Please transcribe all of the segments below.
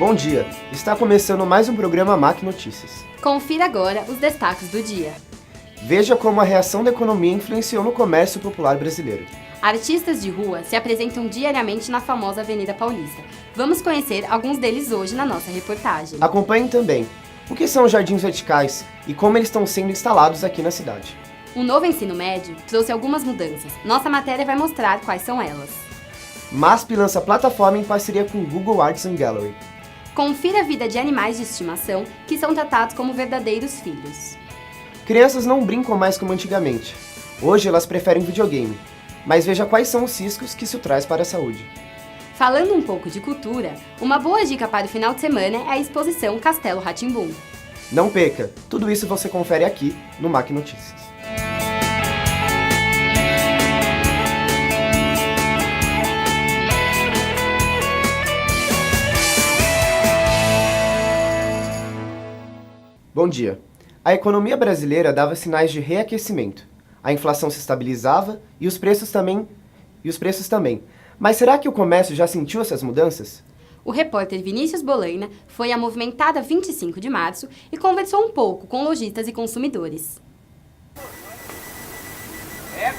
Bom dia, está começando mais um programa MAC Notícias. Confira agora os destaques do dia. Veja como a reação da economia influenciou no comércio popular brasileiro. Artistas de rua se apresentam diariamente na famosa Avenida Paulista. Vamos conhecer alguns deles hoje na nossa reportagem. Acompanhe também o que são os jardins verticais e como eles estão sendo instalados aqui na cidade. O novo ensino médio trouxe algumas mudanças. Nossa matéria vai mostrar quais são elas. MASP lança plataforma em parceria com Google Arts and Gallery. Confira a vida de animais de estimação que são tratados como verdadeiros filhos. Crianças não brincam mais como antigamente. Hoje elas preferem videogame. Mas veja quais são os riscos que isso traz para a saúde. Falando um pouco de cultura, uma boa dica para o final de semana é a exposição Castelo Rá-Tim-Bum. Não perca! Tudo isso você confere aqui no MAC Notícias. Bom dia. A economia brasileira dava sinais de reaquecimento. A inflação se estabilizava e os preços também. Mas será que o comércio já sentiu essas mudanças? O repórter Vinícius Bolaina foi à movimentada 25 de março e conversou um pouco com lojistas e consumidores.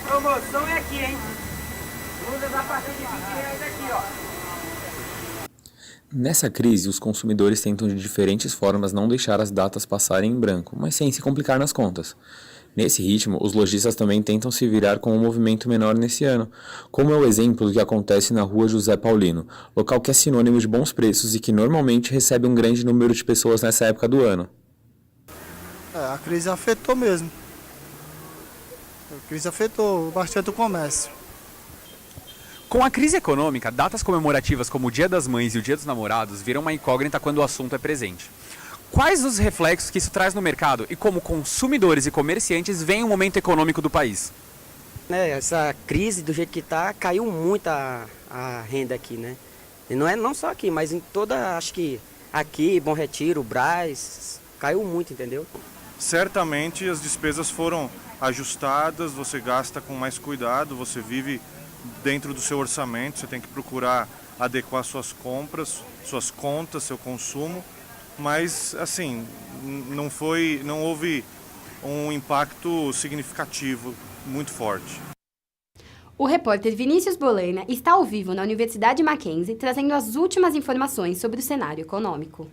Promoção é aqui, hein? Blusas a partir de R$20 aqui, ó. Nessa crise, os consumidores tentam de diferentes formas não deixar as datas passarem em branco, mas sem se complicar nas contas. Nesse ritmo, os lojistas também tentam se virar com um movimento menor nesse ano, como é o exemplo do que acontece na Rua José Paulino, local que é sinônimo de bons preços e que normalmente recebe um grande número de pessoas nessa época do ano. A crise afetou mesmo. A crise afetou bastante o comércio. Com a crise econômica, datas comemorativas como o Dia das Mães e o Dia dos Namorados viram uma incógnita quando o assunto é presente. Quais os reflexos que isso traz no mercado e como consumidores e comerciantes veem o momento econômico do país? Essa crise, do jeito que está, caiu muito a renda aqui, né? E não só aqui, mas em toda, acho que aqui, Bom Retiro, Brás, caiu muito, entendeu? Certamente as despesas foram ajustadas, você gasta com mais cuidado, você vive dentro do seu orçamento, você tem que procurar adequar suas compras, suas contas, seu consumo, mas assim, não houve um impacto significativo muito forte. O repórter Vinícius Bolaina está ao vivo na Universidade Mackenzie trazendo as últimas informações sobre o cenário econômico.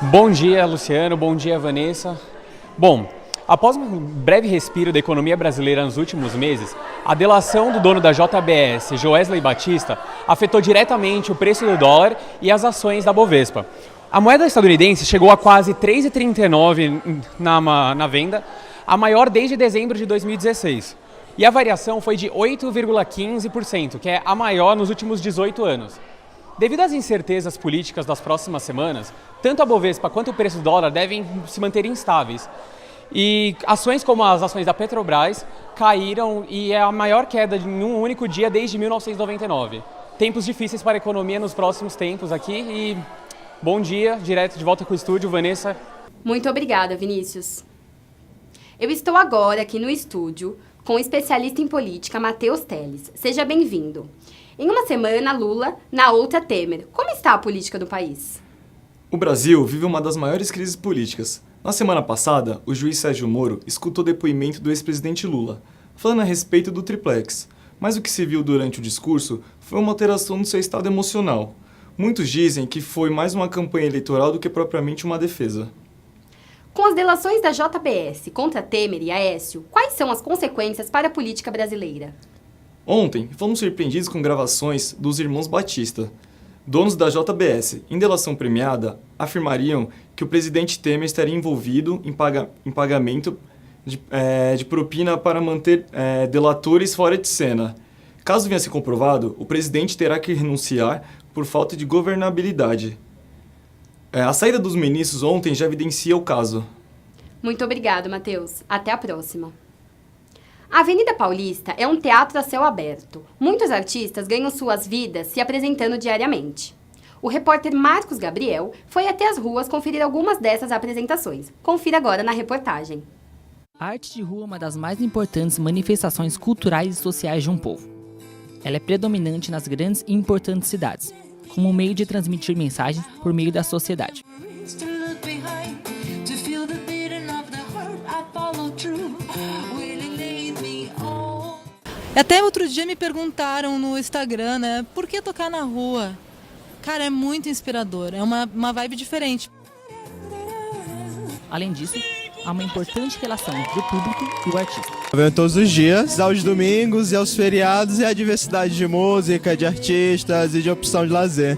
Bom dia, Luciano. Bom dia, Vanessa. Bom, após um breve respiro da economia brasileira nos últimos meses, a delação do dono da JBS, Joesley Batista, afetou diretamente o preço do dólar e as ações da Bovespa. A moeda estadunidense chegou a quase 3,39 na venda, a maior desde dezembro de 2016. E a variação foi de 8,15%, que é a maior nos últimos 18 anos. Devido às incertezas políticas das próximas semanas, tanto a Bovespa quanto o preço do dólar devem se manter instáveis. E ações como as ações da Petrobras caíram e é a maior queda em um único dia desde 1999. Tempos difíceis para a economia nos próximos tempos aqui e bom dia, direto de volta com o estúdio, Vanessa. Muito obrigada, Vinícius. Eu estou agora aqui no estúdio com o especialista em política, Matheus Teles. Seja bem-vindo. Em uma semana, Lula, na outra, Temer. Como está a política do país? O Brasil vive uma das maiores crises políticas. Na semana passada, o juiz Sérgio Moro escutou o depoimento do ex-presidente Lula, falando a respeito do triplex. Mas o que se viu durante o discurso foi uma alteração no seu estado emocional. Muitos dizem que foi mais uma campanha eleitoral do que propriamente uma defesa. Com as delações da JBS contra Temer e Aécio, quais são as consequências para a política brasileira? Ontem, fomos surpreendidos com gravações dos irmãos Batista. Donos da JBS, em delação premiada, afirmariam que o presidente Temer estaria envolvido em pagamento de propina para manter delatores fora de cena. Caso venha a ser comprovado, o presidente terá que renunciar por falta de governabilidade. A saída dos ministros ontem já evidencia o caso. Muito obrigado, Matheus. Até a próxima. A Avenida Paulista é um teatro a céu aberto. Muitos artistas ganham suas vidas se apresentando diariamente. O repórter Marcos Gabriel foi até as ruas conferir algumas dessas apresentações. Confira agora na reportagem. A arte de rua é uma das mais importantes manifestações culturais e sociais de um povo. Ela é predominante nas grandes e importantes cidades, como meio de transmitir mensagens por meio da sociedade. Até outro dia me perguntaram no Instagram, né, por que tocar na rua? Cara, é muito inspirador, é uma vibe diferente. Além disso, há uma importante relação entre o público e o artista. Eu venho todos os dias, aos domingos e aos feriados, e a diversidade de música, de artistas e de opção de lazer.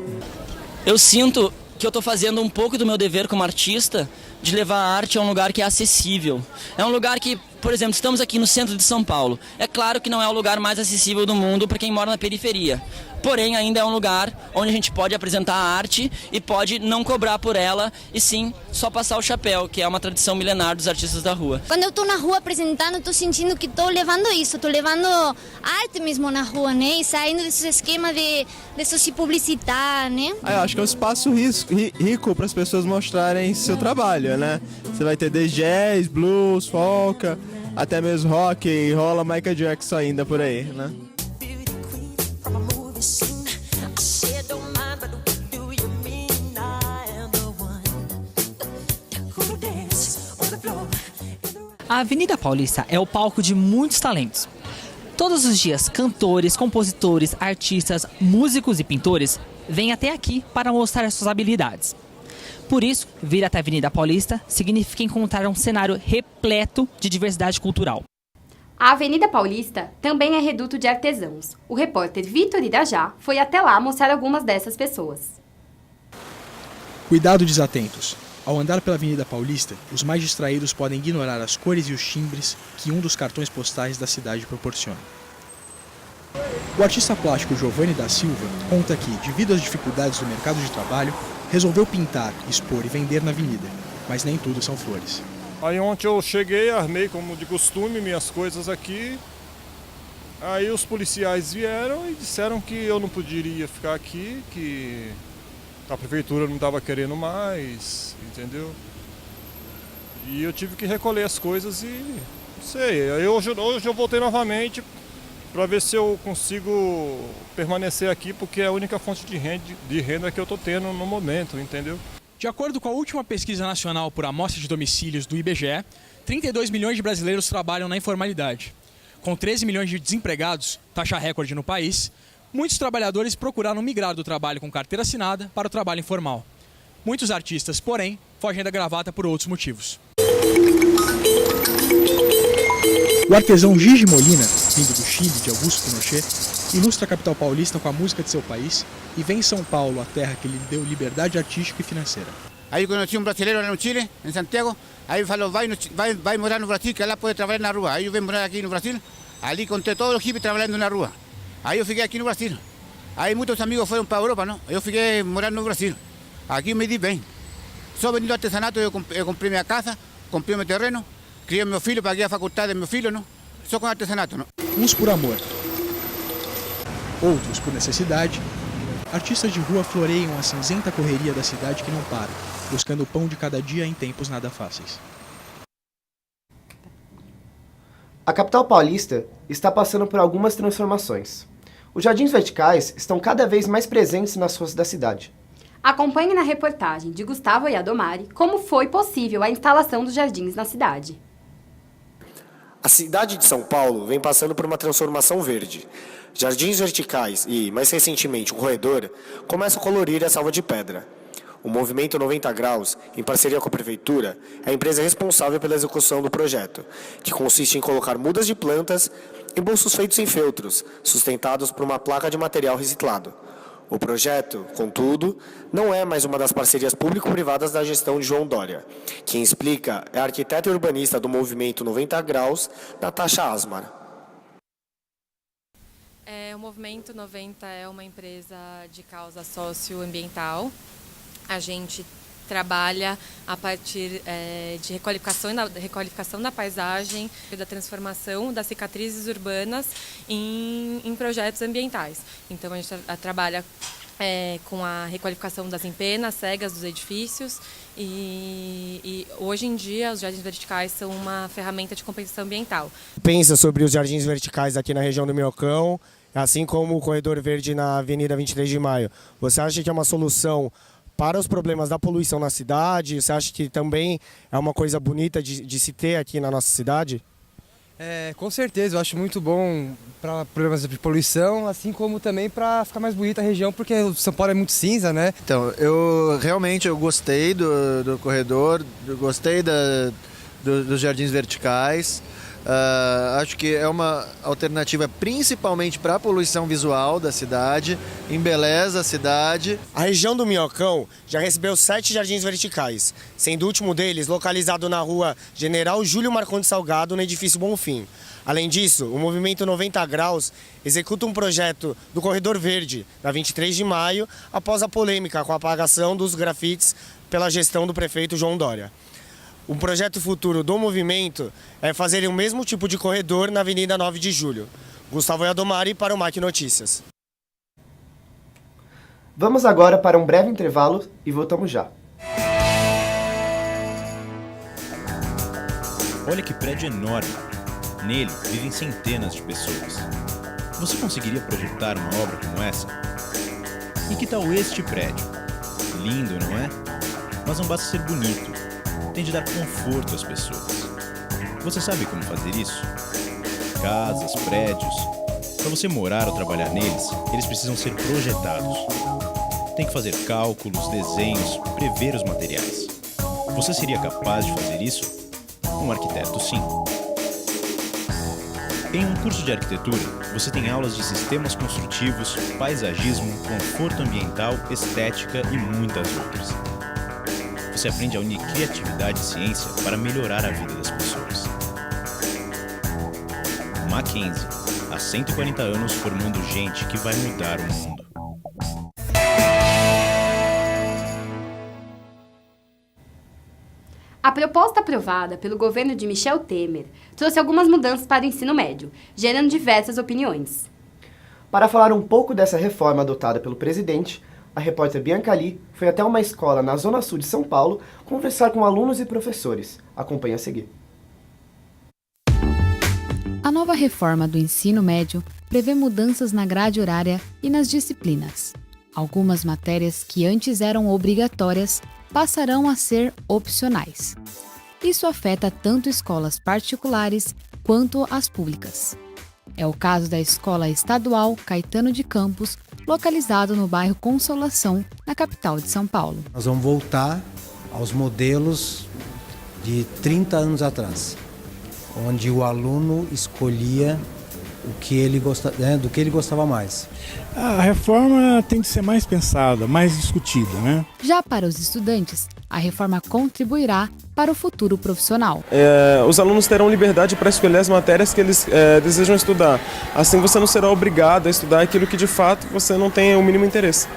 Eu sinto que eu estou fazendo um pouco do meu dever como artista de levar a arte a um lugar que é acessível. É um lugar que, por exemplo, estamos aqui no centro de São Paulo. É claro que não é o lugar mais acessível do mundo para quem mora na periferia. Porém, ainda é um lugar onde a gente pode apresentar a arte e pode não cobrar por ela, e sim só passar o chapéu, que é uma tradição milenar dos artistas da rua. Quando eu estou na rua apresentando, estou sentindo que estou levando isso, estou levando arte mesmo na rua, né? E saindo desse esquema de só se publicitar, né? Eu acho que é um espaço rico para as pessoas mostrarem seu trabalho, né? Você vai ter desde jazz, blues, folk, até mesmo rock, e rola Michael Jackson ainda por aí, né? A Avenida Paulista é o palco de muitos talentos. Todos os dias, cantores, compositores, artistas, músicos e pintores vêm até aqui para mostrar suas habilidades. Por isso, vir até a Avenida Paulista significa encontrar um cenário repleto de diversidade cultural. A Avenida Paulista também é reduto de artesãos. O repórter Vitor Irajá foi até lá mostrar algumas dessas pessoas. Cuidado desatentos. Ao andar pela Avenida Paulista, os mais distraídos podem ignorar as cores e os timbres que um dos cartões postais da cidade proporciona. O artista plástico Giovanni da Silva conta que, devido às dificuldades do mercado de trabalho, resolveu pintar, expor e vender na avenida, mas nem tudo são flores. Aí ontem eu cheguei, armei como de costume minhas coisas aqui. Aí os policiais vieram e disseram que eu não poderia ficar aqui, que a prefeitura não estava querendo mais, entendeu? E eu tive que recolher as coisas e não sei. Aí hoje eu voltei novamente para ver se eu consigo permanecer aqui, porque é a única fonte de renda que eu estou tendo no momento, entendeu? De acordo com a última pesquisa nacional por amostra de domicílios do IBGE, 32 milhões de brasileiros trabalham na informalidade. Com 13 milhões de desempregados, taxa recorde no país, muitos trabalhadores procuraram migrar do trabalho com carteira assinada para o trabalho informal. Muitos artistas, porém, fogem da gravata por outros motivos. O artesão Gigi Molina, vindo do Chile, de Augusto Pinochet, ilustra a capital paulista com a música de seu país e vem em São Paulo, a terra que lhe deu liberdade artística e financeira. Aí conheci brasileiro lá no Chile, em Santiago, aí falou, vai morar no Brasil, que lá pode trabalhar na rua. Aí eu vim morar aqui no Brasil, ali contei todos os hippies trabalhando na rua. Aí eu fiquei aqui no Brasil. Aí muitos amigos foram para a Europa, não? Eu fiquei morando no Brasil. Aqui me di bem. Só vendendo artesanato, eu comprei minha casa, comprei meu terreno, criei meu filho, paguei a faculdade do meu filho, não? Só com artesanato, não? Uns por amor, outros por necessidade, artistas de rua floreiam a cinzenta correria da cidade que não para, buscando o pão de cada dia em tempos nada fáceis. A capital paulista está passando por algumas transformações. Os jardins verticais estão cada vez mais presentes nas ruas da cidade. Acompanhe na reportagem de Gustavo Iadomari como foi possível a instalação dos jardins na cidade. A cidade de São Paulo vem passando por uma transformação verde. Jardins verticais e, mais recentemente, um corredor começam a colorir a selva de pedra. O Movimento 90 Graus, em parceria com a Prefeitura, é a empresa responsável pela execução do projeto, que consiste em colocar mudas de plantas em bolsos feitos em feltros, sustentados por uma placa de material reciclado. O projeto, contudo, não é mais uma das parcerias público-privadas da gestão de João Dória. Quem explica é a arquiteta e urbanista do Movimento 90 Graus, Natasha Asmar. O Movimento 90 é uma empresa de causa socioambiental. A gente trabalha a partir de requalificação da paisagem, da transformação das cicatrizes urbanas em projetos ambientais. Então, a gente trabalha com a requalificação das empenas, cegas dos edifícios e hoje em dia os jardins verticais são uma ferramenta de compensação ambiental. Pensa sobre os jardins verticais aqui na região do Minhocão assim como o corredor verde na Avenida 23 de Maio, você acha que é uma solução para os problemas da poluição na cidade? Você acha que também é uma coisa bonita de se ter aqui na nossa cidade? Com certeza, eu acho muito bom para problemas de poluição, assim como também para ficar mais bonita a região, porque o São Paulo é muito cinza, né? Então, eu realmente gostei do corredor, gostei dos jardins verticais. Acho que é uma alternativa principalmente para a poluição visual da cidade, embeleza a cidade. A região do Minhocão já recebeu 7 jardins verticais, sendo o último deles localizado na rua General Júlio Marcondes Salgado, no edifício Bonfim. Além disso, o Movimento 90 Graus executa um projeto do Corredor Verde, na 23 de maio, após a polêmica com a apagação dos grafites pela gestão do prefeito João Dória. Um projeto futuro do movimento é fazer o mesmo tipo de corredor na Avenida 9 de Julho. Gustavo Yadomari para o MAC Notícias. Vamos agora para um breve intervalo e voltamos já. Olha que prédio enorme. Nele vivem centenas de pessoas. Você conseguiria projetar uma obra como essa? E que tal este prédio? Lindo, não é? Mas não basta ser bonito. Tem de dar conforto às pessoas. Você sabe como fazer isso? Casas, prédios. Para você morar ou trabalhar neles, eles precisam ser projetados. Tem que fazer cálculos, desenhos, prever os materiais. Você seria capaz de fazer isso? Um arquiteto, sim. Em um curso de arquitetura, você tem aulas de sistemas construtivos, paisagismo, conforto ambiental, estética e muitas outras. Você aprende a unir criatividade e ciência para melhorar a vida das pessoas. Mackenzie, há 140 anos formando gente que vai mudar o mundo. A proposta aprovada pelo governo de Michel Temer trouxe algumas mudanças para o ensino médio, gerando diversas opiniões. Para falar um pouco dessa reforma adotada pelo presidente, a repórter Bianca Lee foi até uma escola na Zona Sul de São Paulo conversar com alunos e professores. Acompanhe a seguir. A nova reforma do ensino médio prevê mudanças na grade horária e nas disciplinas. Algumas matérias que antes eram obrigatórias passarão a ser opcionais. Isso afeta tanto escolas particulares quanto as públicas. É o caso da Escola Estadual Caetano de Campos, localizado no bairro Consolação, na capital de São Paulo. Nós vamos voltar aos modelos de 30 anos atrás, onde o aluno escolhia do que ele gostava mais. A reforma tem de ser mais pensada, mais discutida, né? Já para os estudantes, a reforma contribuirá para o futuro profissional. Os alunos terão liberdade para escolher as matérias que eles desejam estudar. Assim você não será obrigado a estudar aquilo que de fato você não tem o mínimo interesse.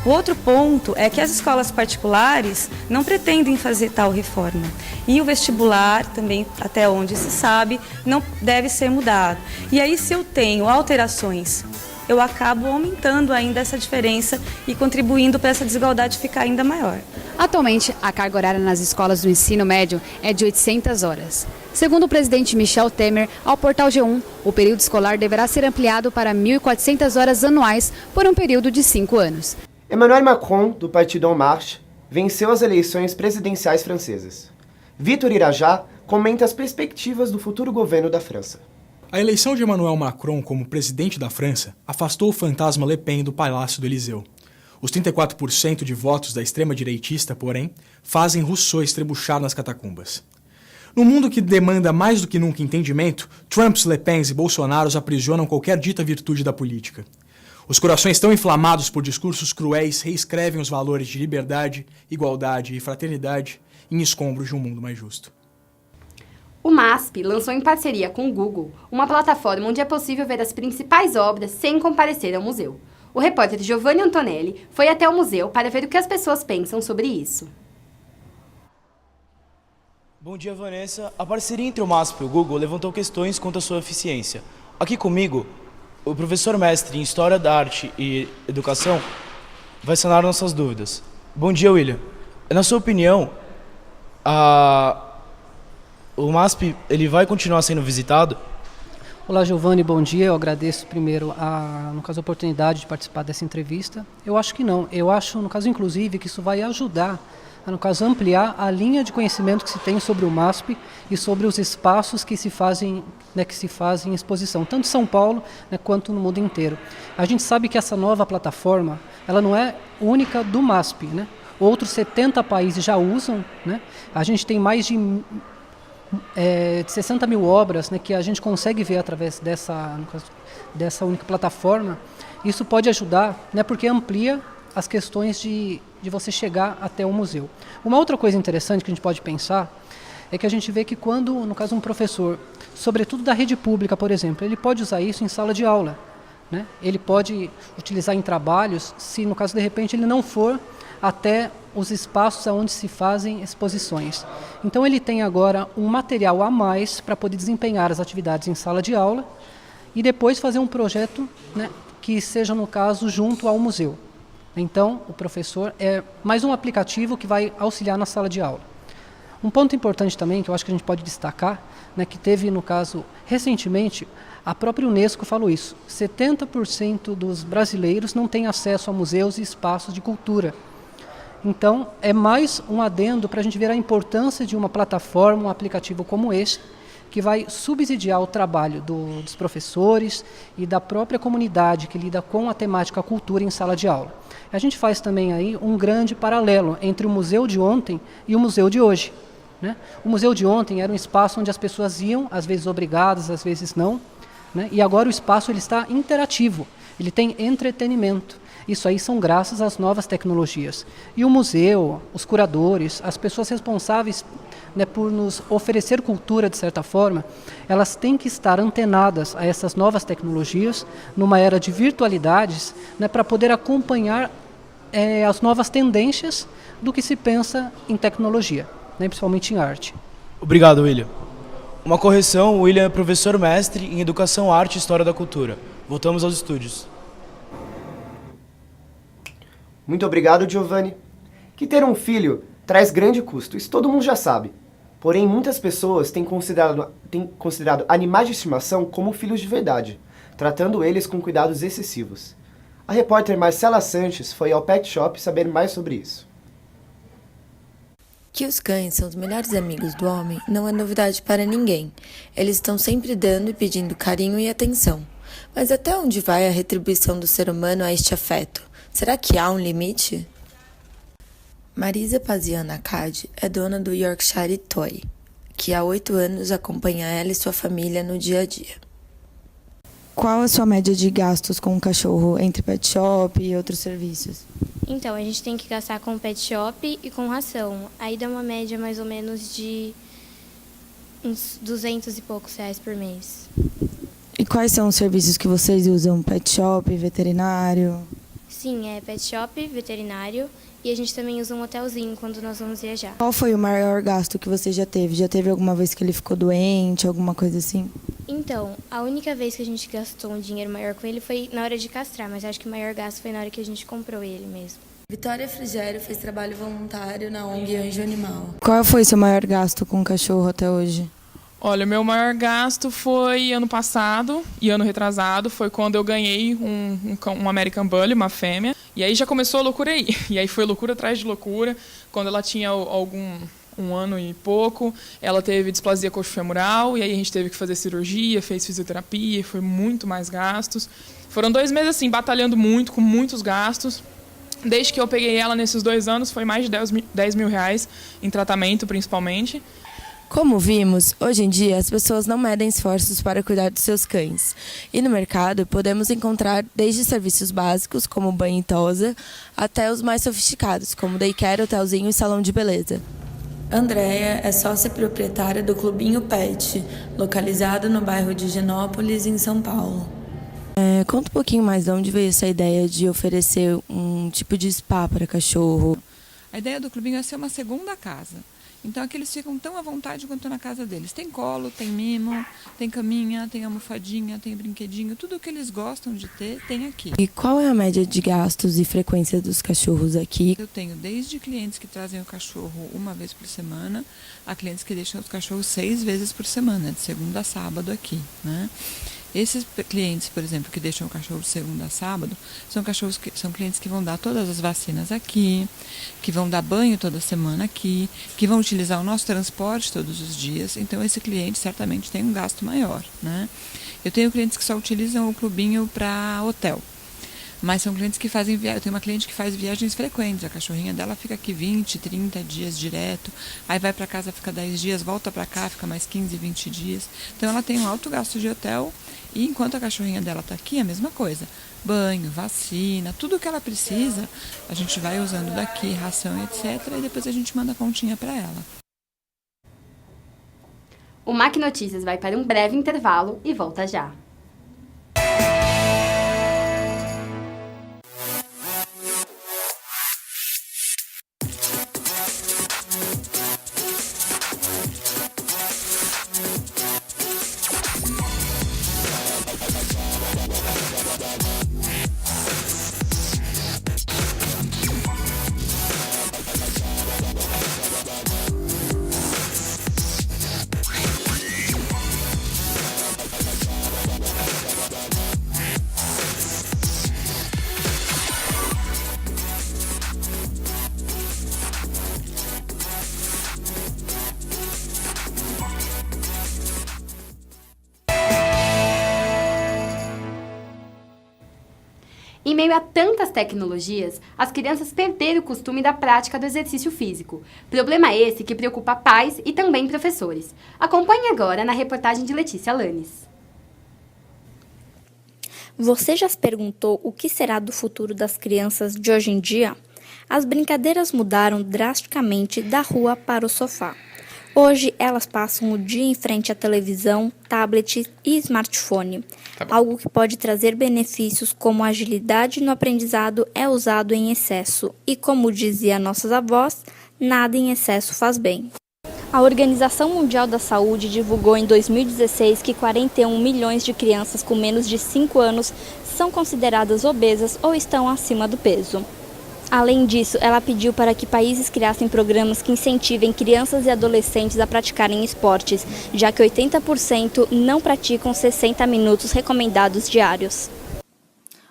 O outro ponto é que as escolas particulares não pretendem fazer tal reforma. E o vestibular, também até onde se sabe, não deve ser mudado. E aí, se eu tenho alterações, eu acabo aumentando ainda essa diferença e contribuindo para essa desigualdade ficar ainda maior. Atualmente, a carga horária nas escolas do ensino médio é de 800 horas. Segundo o presidente Michel Temer, ao portal G1, o período escolar deverá ser ampliado para 1.400 horas anuais por um período de 5 anos. Emmanuel Macron, do partido En Marche, venceu as eleições presidenciais francesas. Vitor Irajá comenta as perspectivas do futuro governo da França. A eleição de Emmanuel Macron como presidente da França afastou o fantasma Le Pen do Palácio do Élysée. Os 34% de votos da extrema-direitista, porém, fazem Rousseau estrebuchar nas catacumbas. No mundo que demanda mais do que nunca entendimento, Trumps, Le Pens e Bolsonaros aprisionam qualquer dita virtude da política. Os corações tão inflamados por discursos cruéis reescrevem os valores de liberdade, igualdade e fraternidade em escombros de um mundo mais justo. O MASP lançou em parceria com o Google uma plataforma onde é possível ver as principais obras sem comparecer ao museu. O repórter Giovanni Antonelli foi até o museu para ver o que as pessoas pensam sobre isso. Bom dia, Vanessa. A parceria entre o MASP e o Google levantou questões quanto à sua eficiência. Aqui comigo, o professor mestre em História da Arte e Educação vai sanar nossas dúvidas. Bom dia, William. Na sua opinião, o MASP ele vai continuar sendo visitado? Olá, Giovanni, bom dia. Eu agradeço primeiro a oportunidade de participar dessa entrevista. Eu acho que não. Eu acho, no caso, inclusive, que isso vai ajudar a, no caso, ampliar a linha de conhecimento que se tem sobre o MASP e sobre os espaços que se fazem, em exposição, tanto em São Paulo, quanto no mundo inteiro. A gente sabe que essa nova plataforma, ela não é única do MASP, né? Outros 70 países já usam, né? A gente tem mais de 60 mil obras, né, que a gente consegue ver através dessa única plataforma. Isso pode ajudar, né, porque amplia as questões de você chegar até o museu. Uma outra coisa interessante que a gente pode pensar é que a gente vê que quando, no caso, um professor, sobretudo da rede pública, por exemplo, ele pode usar isso em sala de aula, né? Ele pode utilizar em trabalhos se, no caso, de repente, ele não for até os espaços onde se fazem exposições. Então ele tem agora um material a mais para poder desempenhar as atividades em sala de aula e depois fazer um projeto, né, que seja, no caso, junto ao museu. Então o professor é mais um aplicativo que vai auxiliar na sala de aula. Um ponto importante também, que eu acho que a gente pode destacar, né, que teve, no caso, recentemente, a própria Unesco falou isso, 70% dos brasileiros não têm acesso a museus e espaços de cultura. Então, é mais um adendo para a gente ver a importância de uma plataforma, um aplicativo como esse, que vai subsidiar o trabalho dos professores e da própria comunidade que lida com a temática cultura em sala de aula. A gente faz também aí um grande paralelo entre o museu de ontem e o museu de hoje, né? O museu de ontem era um espaço onde as pessoas iam, às vezes obrigadas, às vezes não, né? E agora o espaço ele está interativo, ele tem entretenimento. Isso aí são graças às novas tecnologias. E o museu, os curadores, as pessoas responsáveis, né, por nos oferecer cultura de certa forma, elas têm que estar antenadas a essas novas tecnologias, numa era de virtualidades, né, para poder acompanhar as novas tendências do que se pensa em tecnologia, né, principalmente em arte. Obrigado, William. Uma correção, o William é professor mestre em Educação, Arte e História da Cultura. Voltamos aos estúdios. Muito obrigado, Giovanni. Que ter um filho traz grande custo, isso todo mundo já sabe. Porém, muitas pessoas têm considerado animais de estimação como filhos de verdade, tratando eles com cuidados excessivos. A repórter Marcela Sanches foi ao pet shop saber mais sobre isso. Que os cães são os melhores amigos do homem não é novidade para ninguém. Eles estão sempre dando e pedindo carinho e atenção. Mas até onde vai a retribuição do ser humano a este afeto? Será que há um limite? Marisa Paziana Cade é dona do Yorkshire Toy, que há 8 anos acompanha ela e sua família no dia a dia. Qual a sua média de gastos com o cachorro entre pet shop e outros serviços? Então, a gente tem que gastar com pet shop e com ração. Aí dá uma média mais ou menos de uns 200 e poucos reais por mês. E quais são os serviços que vocês usam? Pet shop, veterinário? Sim, é pet shop, veterinário e a gente também usa um hotelzinho quando nós vamos viajar. Qual foi o maior gasto que você já teve? Já teve alguma vez que ele ficou doente, alguma coisa assim? Então, a única vez que a gente gastou um dinheiro maior com ele foi na hora de castrar, mas acho que o maior gasto foi na hora que a gente comprou ele mesmo. Vitória Frigério fez trabalho voluntário na ONG Anjo Animal. Qual foi seu maior gasto com o cachorro até hoje? Olha, o meu maior gasto foi ano passado e ano retrasado, foi quando eu ganhei um American Bully, uma fêmea, e aí já começou a loucura aí. E aí foi loucura atrás de loucura. Quando ela tinha um ano e pouco, ela teve displasia coxofemoral, e aí a gente teve que fazer cirurgia, fez fisioterapia, foi muito mais gastos. Foram 2 meses assim, batalhando muito, com muitos gastos. Desde que eu peguei ela nesses 2 anos, foi mais de 10 mil reais em tratamento, principalmente. Como vimos, hoje em dia as pessoas não medem esforços para cuidar dos seus cães. E no mercado podemos encontrar desde serviços básicos, como banho e tosa, até os mais sofisticados, como daycare, hotelzinho e salão de beleza. Andréia é sócia proprietária do Clubinho Pet, localizado no bairro de Higienópolis, em São Paulo. Conta um pouquinho mais de onde veio essa ideia de oferecer um tipo de spa para cachorro. A ideia do Clubinho é ser uma segunda casa. Então aqui eles ficam tão à vontade quanto na casa deles. Tem colo, tem mimo, tem caminha, tem almofadinha, tem brinquedinho, tudo o que eles gostam de ter tem aqui. E qual é a média de gastos e frequência dos cachorros aqui? Eu tenho desde clientes que trazem o cachorro uma vez por semana, a clientes que deixam os cachorros 6 vezes por semana, de segunda a sábado aqui, né? Esses clientes, por exemplo, que deixam o cachorro de segunda a sábado, são clientes que vão dar todas as vacinas aqui, que vão dar banho toda semana aqui, que vão utilizar o nosso transporte todos os dias. Então, esse cliente certamente tem um gasto maior, né? Eu tenho clientes que só utilizam o clubinho para hotel. Mas são clientes que fazem viagem. Eu tenho uma cliente que faz viagens frequentes. A cachorrinha dela fica aqui 20, 30 dias direto. Aí vai para casa, fica 10 dias, volta para cá, fica mais 15, 20 dias. Então ela tem um alto gasto de hotel. E enquanto a cachorrinha dela está aqui, a mesma coisa. Banho, vacina, tudo o que ela precisa, a gente vai usando daqui, ração, etc. E depois a gente manda a continha para ela. O MAC Notícias vai para um breve intervalo e volta já. Em meio a tantas tecnologias, as crianças perderam o costume da prática do exercício físico. Problema esse que preocupa pais e também professores. Acompanhe agora na reportagem de Letícia Lanes. Você já se perguntou o que será do futuro das crianças de hoje em dia? As brincadeiras mudaram drasticamente da rua para o sofá. Hoje, elas passam o dia em frente à televisão, tablet e smartphone. Algo que pode trazer benefícios como agilidade no aprendizado é usado em excesso. E como dizia nossas avós, nada em excesso faz bem. A Organização Mundial da Saúde divulgou em 2016 que 41 milhões de crianças com menos de 5 anos são consideradas obesas ou estão acima do peso. Além disso, ela pediu para que países criassem programas que incentivem crianças e adolescentes a praticarem esportes, já que 80% não praticam 60 minutos recomendados diários.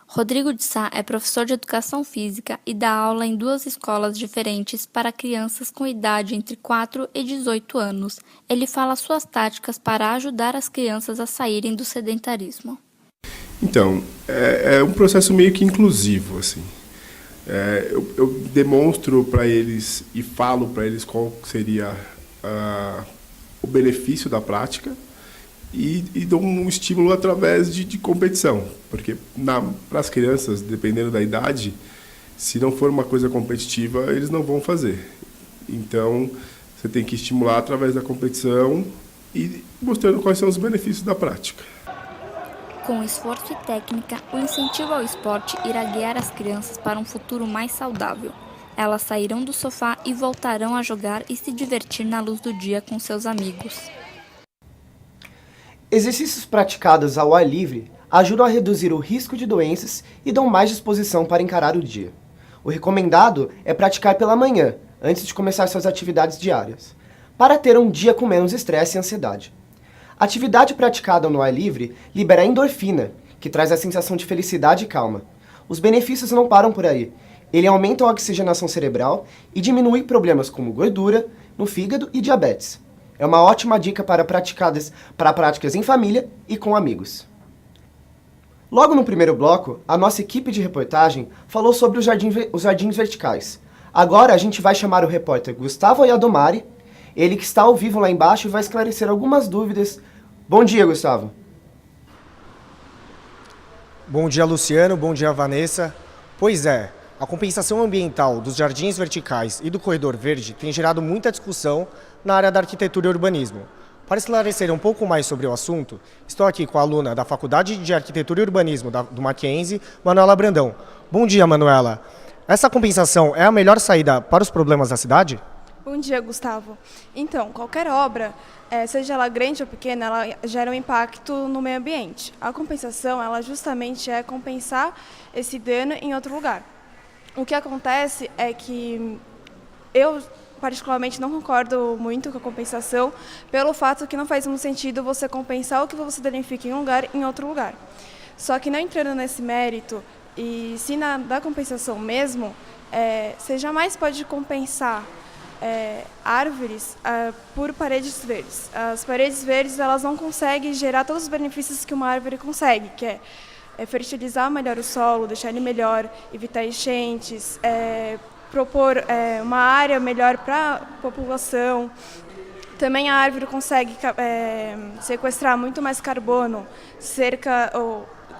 Rodrigo de Sá é professor de educação física e dá aula em 2 escolas diferentes para crianças com idade entre 4 e 18 anos. Ele fala suas táticas para ajudar as crianças a saírem do sedentarismo. Então, é um processo meio que inclusivo, assim. Eu demonstro para eles e falo para eles qual seria o benefício da prática e dou um estímulo através de competição, porque para as crianças, dependendo da idade, se não for uma coisa competitiva, eles não vão fazer. Então, você tem que estimular através da competição e mostrando quais são os benefícios da prática. Com esforço e técnica, o incentivo ao esporte irá guiar as crianças para um futuro mais saudável. Elas sairão do sofá e voltarão a jogar e se divertir na luz do dia com seus amigos. Exercícios praticados ao ar livre ajudam a reduzir o risco de doenças e dão mais disposição para encarar o dia. O recomendado é praticar pela manhã, antes de começar suas atividades diárias, para ter um dia com menos estresse e ansiedade. A atividade praticada no ar livre libera a endorfina, que traz a sensação de felicidade e calma. Os benefícios não param por aí. Ele aumenta a oxigenação cerebral e diminui problemas como gordura no fígado e diabetes. É uma ótima dica para práticas em família e com amigos. Logo no primeiro bloco, a nossa equipe de reportagem falou sobre os jardins verticais. Agora a gente vai chamar o repórter Gustavo Iadomari, ele que está ao vivo lá embaixo e vai esclarecer algumas dúvidas. Bom dia, Gustavo. Bom dia, Luciano. Bom dia, Vanessa. Pois é, a compensação ambiental dos jardins verticais e do corredor verde tem gerado muita discussão na área da arquitetura e urbanismo. Para esclarecer um pouco mais sobre o assunto, estou aqui com a aluna da Faculdade de Arquitetura e Urbanismo do Mackenzie, Manuela Brandão. Bom dia, Manuela. Essa compensação é a melhor saída para os problemas da cidade? Bom dia, Gustavo. Então, qualquer obra, seja ela grande ou pequena, ela gera um impacto no meio ambiente. A compensação, ela justamente é compensar esse dano em outro lugar. O que acontece é que eu, particularmente, não concordo muito com a compensação, pelo fato que não faz muito sentido você compensar o que você danifica em um lugar em outro lugar. Só que não entrando nesse mérito, e se da compensação mesmo, você jamais pode compensar árvores por paredes verdes. As paredes verdes, elas não conseguem gerar todos os benefícios que uma árvore consegue, que é fertilizar melhor o solo, deixar ele melhor, evitar enchentes, propor uma área melhor para a população. Também a árvore consegue sequestrar muito mais carbono,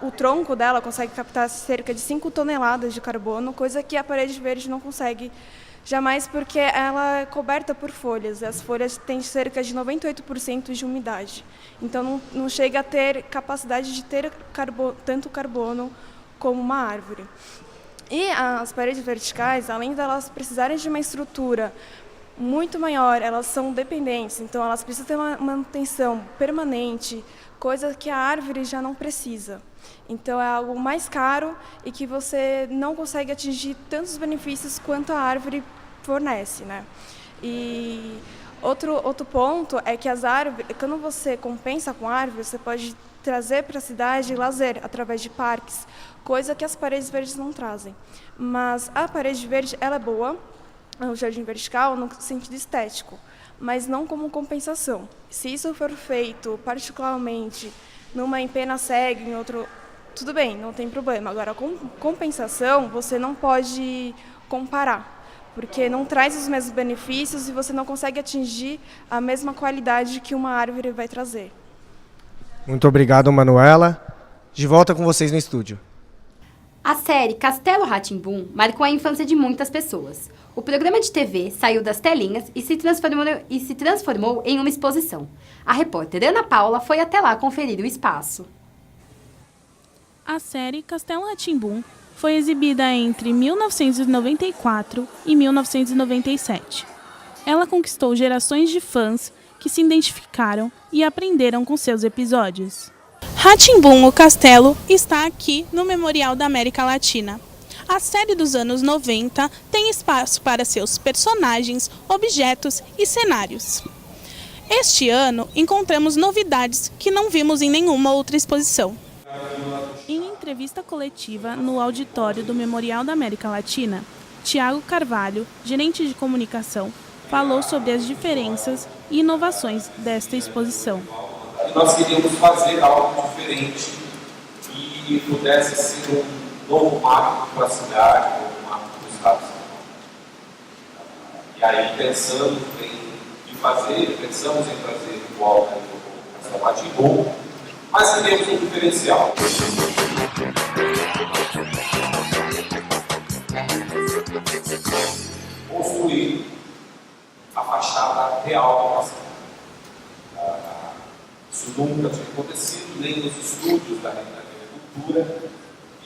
o tronco dela consegue captar cerca de 5 toneladas de carbono, coisa que a parede verde não consegue jamais, porque ela é coberta por folhas. As folhas têm cerca de 98% de umidade. Então não chega a ter capacidade de ter tanto carbono como uma árvore. E as paredes verticais, além de elas precisarem de uma estrutura muito maior, elas são dependentes, então elas precisam ter uma manutenção permanente, coisa que a árvore já não precisa. Então é algo mais caro e que você não consegue atingir tantos benefícios quanto a árvore fornece, né? E outro ponto é que as árvores, quando você compensa com árvores, você pode trazer para a cidade lazer através de parques, coisa que as paredes verdes não trazem. Mas a parede verde, ela é boa, o jardim vertical, no sentido estético, mas não como compensação. Se isso for feito particularmente numa empena cega, em outro, tudo bem, não tem problema. Agora, com compensação, você não pode comparar, porque não traz os mesmos benefícios e você não consegue atingir a mesma qualidade que uma árvore vai trazer. Muito obrigado, Manuela. De volta com vocês no estúdio. A série Castelo Rá-Tim-Bum marcou a infância de muitas pessoas. O programa de TV saiu das telinhas e se transformou em uma exposição. A repórter Ana Paula foi até lá conferir o espaço. A série Castelo Rá-Tim-Bum foi exibida entre 1994 e 1997. Ela conquistou gerações de fãs que se identificaram e aprenderam com seus episódios. Rá-Tim-Bum, o Castelo, está aqui no Memorial da América Latina. A série dos anos 90 tem espaço para seus personagens, objetos e cenários. Este ano, encontramos novidades que não vimos em nenhuma outra exposição. Em entrevista coletiva no auditório do Memorial da América Latina, Tiago Carvalho, gerente de comunicação, falou sobre as diferenças e inovações desta exposição. Nós queríamos fazer algo diferente que pudesse ser um novo marco para a cidade, um novo marco para o estado de São Paulo. E aí, pensamos em trazer o volta do Castelo Rá-Tim-Bum, mas queríamos um diferencial. Construir a fachada real da nossa cidade. Isso nunca tinha acontecido, nem nos estúdios da Cultura,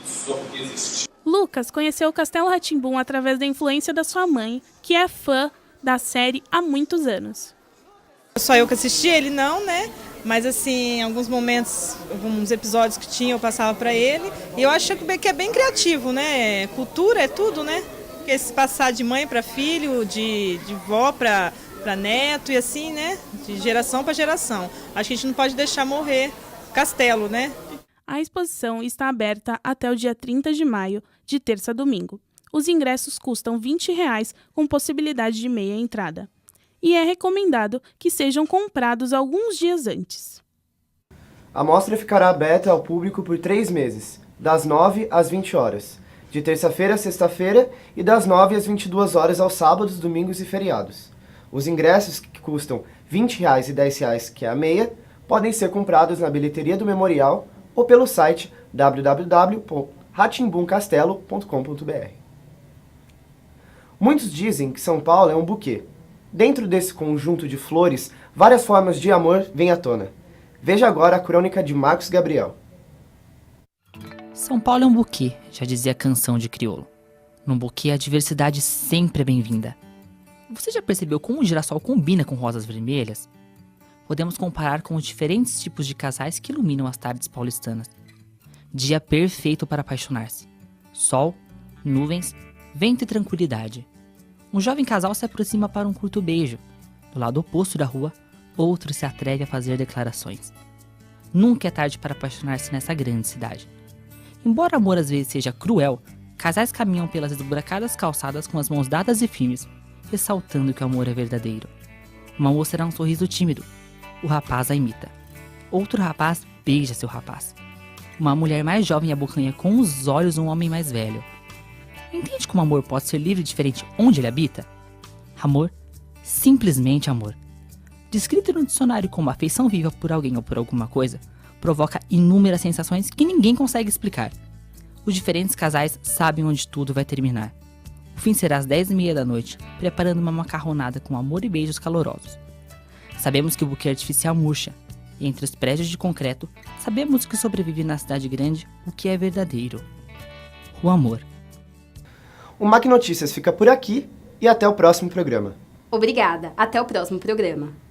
isso só porque existia. Lucas conheceu o Castelo Rá-Tim-Bum através da influência da sua mãe, que é fã da série há muitos anos. Só eu que assisti, ele não, né? Mas assim, em alguns momentos, alguns episódios que tinha, eu passava para ele. E eu acho que é bem criativo, né? Cultura é tudo, né? Porque se passar de mãe para filho, de vó para neto e assim, né? De geração para geração. Acho que a gente não pode deixar morrer Castelo, né? A exposição está aberta até o dia 30 de maio, de terça a domingo. Os ingressos custam R$20, com possibilidade de meia entrada. E é recomendado que sejam comprados alguns dias antes. A mostra ficará aberta ao público por 3 meses, das 9 às 20 horas, de terça-feira a sexta-feira e das 9 às 22 horas aos sábados, domingos e feriados. Os ingressos, que custam R$20 e R$10, que é a meia, podem ser comprados na bilheteria do Memorial ou pelo site www.ratimbumcastelo.com.br. Muitos dizem que São Paulo é um buquê. Dentro desse conjunto de flores, várias formas de amor vêm à tona. Veja agora a crônica de Marcos Gabriel. São Paulo é um buquê, já dizia a canção de crioulo. Num buquê, a diversidade sempre é bem-vinda. Você já percebeu como o girassol combina com rosas vermelhas? Podemos comparar com os diferentes tipos de casais que iluminam as tardes paulistanas. Dia perfeito para apaixonar-se. Sol, nuvens, vento e tranquilidade. Um jovem casal se aproxima para um curto beijo. Do lado oposto da rua, outro se atreve a fazer declarações. Nunca é tarde para apaixonar-se nessa grande cidade. Embora o amor às vezes seja cruel, casais caminham pelas esburacadas calçadas com as mãos dadas e firmes, ressaltando que o amor é verdadeiro. Uma moça dá um sorriso tímido. O rapaz a imita. Outro rapaz beija seu rapaz. Uma mulher mais jovem abocanha com os olhos um homem mais velho. Entende como o amor pode ser livre e diferente onde ele habita? Amor, simplesmente amor. Descrito no dicionário como afeição viva por alguém ou por alguma coisa, provoca inúmeras sensações que ninguém consegue explicar. Os diferentes casais sabem onde tudo vai terminar. O fim será às 10h30 da noite, preparando uma macarronada com amor e beijos calorosos. Sabemos que o buquê artificial murcha, e entre os prédios de concreto, sabemos que sobrevive na cidade grande o que é verdadeiro: o amor. O Mac Notícias fica por aqui e até o próximo programa. Obrigada, até o próximo programa.